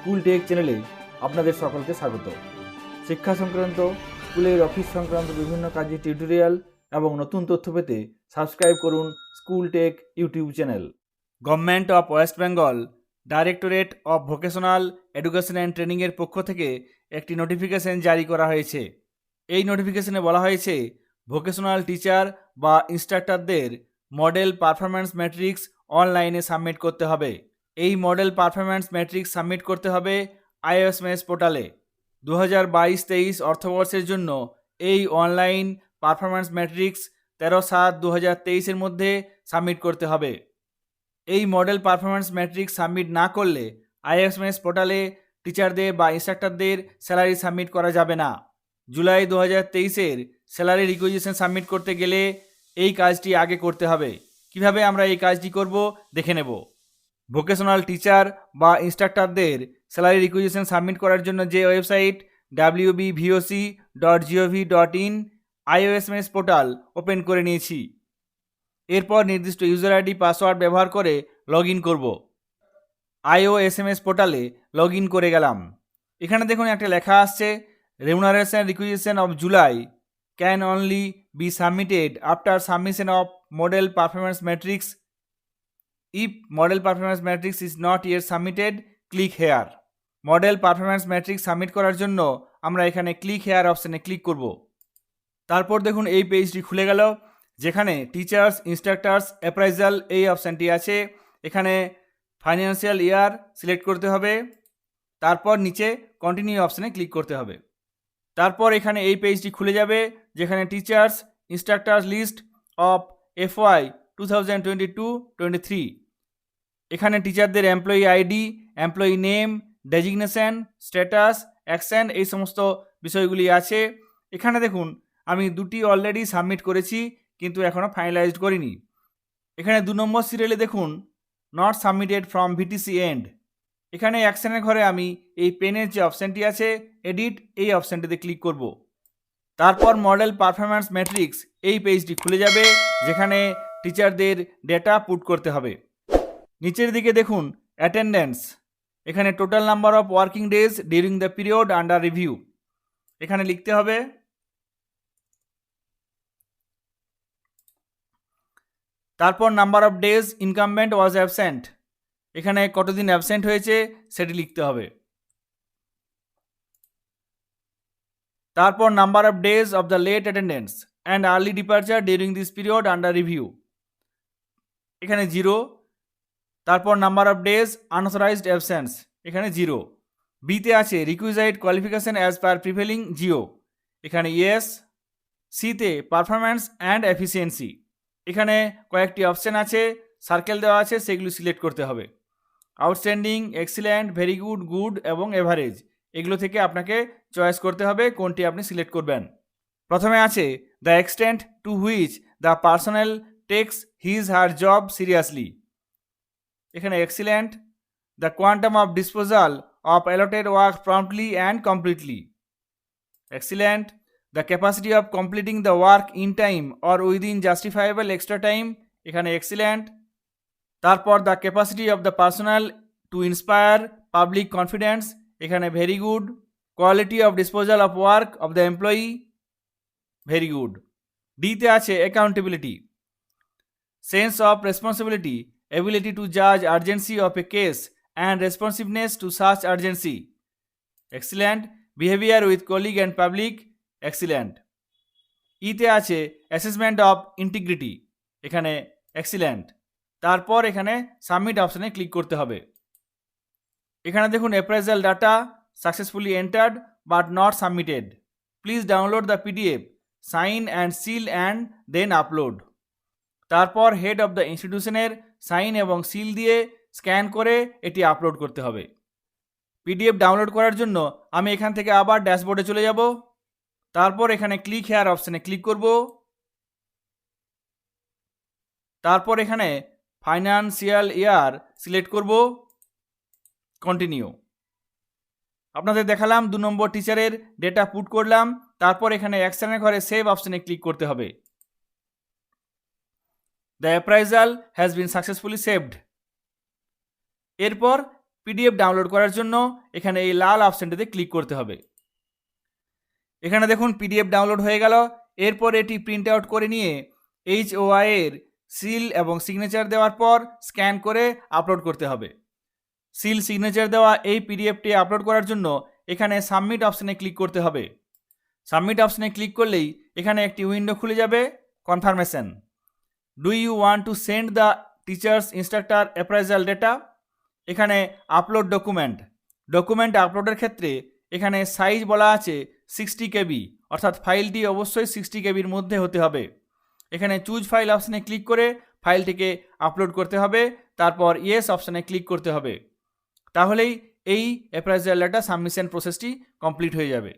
School take চ্যানেলে আপনাদের সকলকে স্বাগত। শিক্ষা সংক্রান্ত, স্কুলের অফিস সংক্রান্ত বিভিন্ন কাজের টিউটোরিয়াল এবং নতুন তথ্য পেতে সাবস্ক্রাইব করুন school take YouTube channel. Government of West Bengal directorate of vocational education and ট্রেনিংয়ের পক্ষ থেকে একটি নোটিফিকেশন জারি করা হয়েছে। এই নোটিফিকেশনে বলা হয়েছে ভোকেশনাল টিচার বা ইনস্ট্রাক্টরদের মডেল পারফরম্যান্স ম্যাট্রিক্স অনলাইনে সাবমিট করতে হবে। এই মডেল পারফরম্যান্স ম্যাট্রিক্স সাবমিট করতে হবে আইওএসএমএস পোর্টালে। 2022-23 অর্থবর্ষের জন্য এই অনলাইন পারফরম্যান্স ম্যাট্রিক্স 13/7/2023 মধ্যে সাবমিট করতে হবে। এই মডেল পারফরম্যান্স ম্যাট্রিক্স সাবমিট না করলে আইওএসএমএস পোর্টালে টিচারদের বা ইনস্ট্রাক্টরদের স্যালারি সাবমিট করা যাবে না। জুলাই 2023 স্যালারি রিকুইজিশন সাবমিট করতে গেলে এই কাজটি আগে করতে হবে। কিভাবে আমরা এই কাজটি করব দেখে নেব। ভোকেশনাল টিচার বা ইনস্ট্রাক্টরদের স্যালারি রিকুইজিশন সাবমিট করার জন্য যে website wbvoc.gov.in IOSMS portal open করে নিয়েছি। এরপর নির্দিষ্ট ইউজার আইডি পাসওয়ার্ড ব্যবহার করে লগ ইন করব। আইওএসএমএস পোর্টালে লগ ইন করে গেলাম। এখানে দেখুন একটা লেখা আসছে, remuneration requisition of July can only be submitted after submission of model performance matrix. If model performance matrix is not yet submitted, click here. Model performance matrix submit করার জন্য আমরা এখানে ক্লিক হেয়ার অপশানে ক্লিক করব। তারপর দেখুন এই পেজটি খুলে গেল, যেখানে টিচার্স ইনস্ট্রাক্টার্স অ্যাপ্রাইজাল এই অপশানটি আছে। এখানে ফাইন্যান্সিয়াল ইয়ার সিলেক্ট করতে হবে, তারপর নিচে কন্টিনিউ অপশানে ক্লিক করতে হবে। তারপর এখানে এই পেজটি খুলে যাবে, যেখানে teachers instructors list of FY 2022-23। এখানে টিচারদের employee ID, employee name, designation, status, action এই সমস্ত বিষয়গুলি আছে। এখানে দেখুন আমি দুটি অলরেডি সাবমিট করেছি, কিন্তু এখনও ফাইনালাইজড করিনি। এখানে 2 নম্বর সিরিয়ালে দেখুন not submitted from VTC end. এখানে অ্যাকশনের ঘরে আমি এই পেনের যে অপশানটি আছে এডিট, এই অপশানটিতে ক্লিক করব। তারপর মডেল পারফরম্যান্স ম্যাট্রিক্স এই পেজটি খুলে যাবে, যেখানে টিচারদের ডেটা পুট করতে হবে। নিচের দিকে দেখুন অ্যাটেন্ডেন্স, এখানে total number of working days during the period under review এখানে লিখতে হবে। তারপর number of days incumbent was absent, এখানে কতদিন অ্যাবসেন্ট হয়েছে সেটি লিখতে হবে। তারপর number of days of the late attendance and early departure during this period under review এখানে 0। তারপর number of days unauthorised absence এখানে 0। বিতে আছে requisite qualification as per prevailing GO এখানে ইয়েস। সিতে পারফরম্যান্স অ্যান্ড এফিসিয়েন্সি এখানে কয়েকটি অপশান আছে, সার্কেল দেওয়া আছে, সেগুলি সিলেক্ট করতে হবে। Outstanding, excellent, very good, good এবং এভারেজ এগুলো থেকে আপনাকে চয়েস করতে হবে কোনটি আপনি সিলেক্ট করবেন। প্রথমে আছে the extent to which the personnel takes his her job seriously এখানে excellent. The quantum of disposal of allotted work promptly and completely excellent. The capacity of completing the work in time or within justifiable extra time এখানে excellent. তারপর the capacity of the personal to inspire public confidence এখানে very good. Quality of disposal of work of the employee very good. ডিতে আছে accountability, sense of responsibility, ability to জাজ urgency of a case and responsiveness to such urgency excellent. Behaviour with colleague and public excellent. ইতে আছে assessment of integrity এখানে excellent. তারপর এখানে submit অপশানে click করতে হবে। এখানে দেখুন appraisal data successfully entered but not submitted, please download the PDF, sign and seal and then upload. তারপর হেড অফ দ্য ইনস্টিটিউশনের সাইন এবং সিল দিয়ে স্ক্যান করে এটি আপলোড করতে হবে। PDF ডাউনলোড করার জন্য আমি এখান থেকে আবার ড্যাশবোর্ডে চলে যাব। তারপর এখানে ক্লিক হেয়ার অপশানে ক্লিক করব। তারপর এখানে ফাইন্যান্সিয়াল ইয়ার সিলেক্ট করব, কন্টিনিউ। আপনাদের দেখালাম 2 নম্বর টিচারের ডেটা পুট করলাম। তারপর এখানে অ্যাকশনের ঘরে সেভ অপশানে ক্লিক করতে হবে। The appraisal has been successfully saved. এরপর পিডিএফ ডাউনলোড করার জন্য এখানে এই লাল অপশানটিতে ক্লিক করতে হবে। এখানে দেখুন পিডিএফ ডাউনলোড হয়ে গেল। এরপর এটি প্রিন্ট আউট করে নিয়ে HOI এর সিল এবং সিগনেচার দেওয়ার পর স্ক্যান করে আপলোড করতে হবে। সিল সিগনেচার দেওয়া এই পিডিএফটি আপলোড করার জন্য এখানে সাবমিট অপশানে ক্লিক করতে হবে। সাবমিট অপশানে ক্লিক করলেই এখানে একটি উইন্ডো খুলে যাবে। Confirmation, do you want to send the teachers instructor appraisal data. এখানে আপলোড ডকুমেন্ট আপলোডের ক্ষেত্রে এখানে সাইজ বলা আছে 60 KB, অর্থাৎ ফাইলটি অবশ্যই 60 KBর মধ্যে হতে হবে। এখানে চুজ ফাইল অপশানে ক্লিক করে ফাইলটিকে আপলোড করতে হবে, তারপর ইয়েস অপশানে ক্লিক করতে হবে। তাহলেই এই অ্যাপ্রাইজাল ডেটা সাবমিশন প্রসেসটি কমপ্লিট হয়ে যাবে।